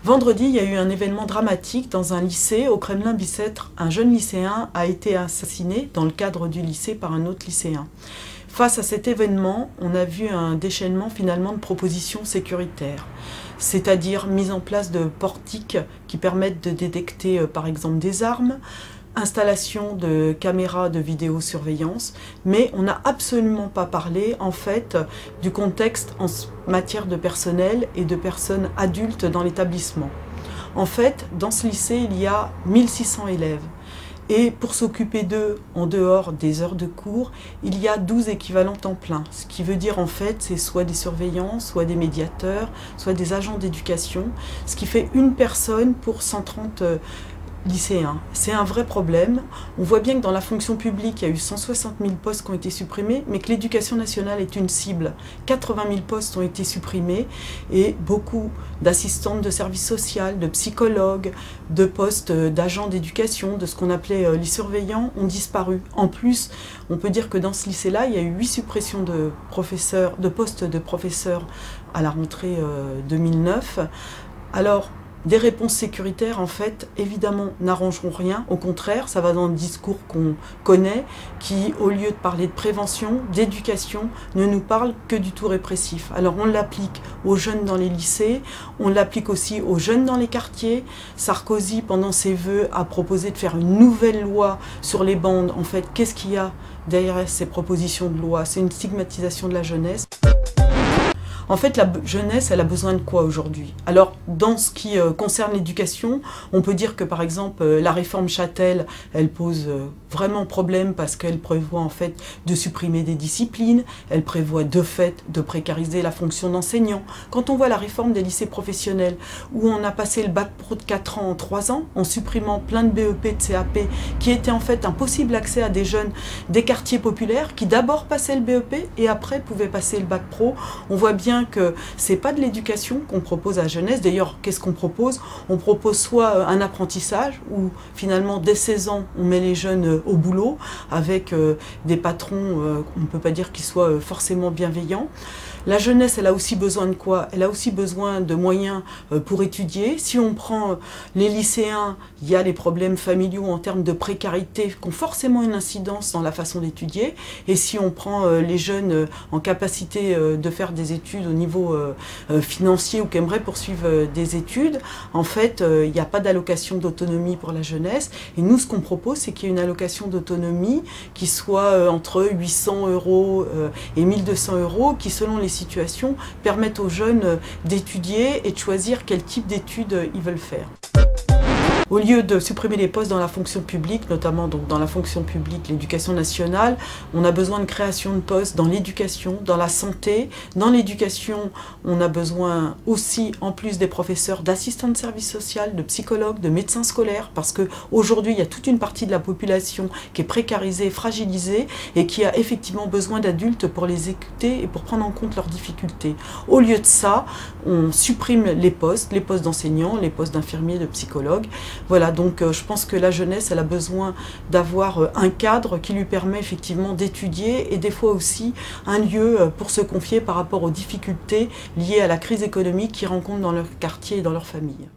Vendredi, il y a eu un événement dramatique dans un lycée au Kremlin-Bicêtre. Un jeune lycéen a été assassiné dans le cadre du lycée par un autre lycéen. Face à cet événement, on a vu un déchaînement finalement de propositions sécuritaires, c'est-à-dire mise en place de portiques qui permettent de détecter par exemple des armes, installation de caméras de vidéosurveillance, mais on n'a absolument pas parlé en fait du contexte en matière de personnel et de personnes adultes dans l'établissement. En fait, dans ce lycée, il y a 1600 élèves. Et pour s'occuper d'eux en dehors des heures de cours, il y a 12 équivalents temps plein. Ce qui veut dire en fait, c'est soit des surveillants, soit des médiateurs, soit des agents d'éducation, ce qui fait une personne pour 130 lycéens. C'est un vrai problème. On voit bien que dans la fonction publique, il y a eu 160 000 postes qui ont été supprimés, mais que l'éducation nationale est une cible. 80 000 postes ont été supprimés et beaucoup d'assistantes de services sociaux, de psychologues, de postes d'agents d'éducation, de ce qu'on appelait les surveillants, ont disparu. En plus, on peut dire que dans ce lycée-là, il y a eu 8 suppressions de postes de professeurs à la rentrée 2009. Alors, des réponses sécuritaires, en fait, évidemment, n'arrangeront rien. Au contraire, ça va dans le discours qu'on connaît, qui, au lieu de parler de prévention, d'éducation, ne nous parle que du tout répressif. Alors, on l'applique aux jeunes dans les lycées, on l'applique aussi aux jeunes dans les quartiers. Sarkozy, pendant ses vœux, a proposé de faire une nouvelle loi sur les bandes. En fait, qu'est-ce qu'il y a derrière ces propositions de loi? C'est une stigmatisation de la jeunesse. En fait, la jeunesse, elle a besoin de quoi aujourd'hui? Alors, dans ce qui concerne l'éducation, on peut dire que, par exemple, la réforme Chatel, elle pose vraiment problème parce qu'elle prévoit, en fait, de supprimer des disciplines, elle prévoit, de fait, de précariser la fonction d'enseignant. Quand on voit la réforme des lycées professionnels, où on a passé le bac pro de 4 ans en 3 ans, en supprimant plein de BEP, de CAP, qui étaient, en fait, un possible accès à des jeunes des quartiers populaires, qui d'abord passaient le BEP et après pouvaient passer le bac pro, on voit bien que c'est pas de l'éducation qu'on propose à la jeunesse. D'ailleurs, qu'est-ce qu'on propose? On propose soit un apprentissage où finalement dès 16 ans on met les jeunes au boulot avec des patrons, on ne peut pas dire qu'ils soient forcément bienveillants. La jeunesse, elle a aussi besoin de quoi? Elle a aussi besoin de moyens pour étudier. Si on prend les lycéens, il y a les problèmes familiaux en termes de précarité qui ont forcément une incidence dans la façon d'étudier. Et si on prend les jeunes en capacité de faire des études au niveau financier ou qui aimeraient poursuivre des études, en fait, il n'y a pas d'allocation d'autonomie pour la jeunesse. Et nous, ce qu'on propose, c'est qu'il y ait une allocation d'autonomie qui soit entre 800 € et 1200 €, qui, selon les situations, permettent aux jeunes d'étudier et de choisir quel type d'études ils veulent faire. Au lieu de supprimer les postes dans la fonction publique, notamment donc dans la fonction publique, l'éducation nationale, on a besoin de création de postes dans l'éducation, dans la santé. Dans l'éducation, on a besoin aussi, en plus des professeurs, d'assistants de service social, de psychologues, de médecins scolaires, parce qu'aujourd'hui, il y a toute une partie de la population qui est précarisée, fragilisée, et qui a effectivement besoin d'adultes pour les écouter et pour prendre en compte leurs difficultés. Au lieu de ça, on supprime les postes d'enseignants, les postes d'infirmiers, de psychologues. Voilà, donc je pense que la jeunesse, elle a besoin d'avoir un cadre qui lui permet effectivement d'étudier et des fois aussi un lieu pour se confier par rapport aux difficultés liées à la crise économique qu'ils rencontrent dans leur quartier et dans leur famille.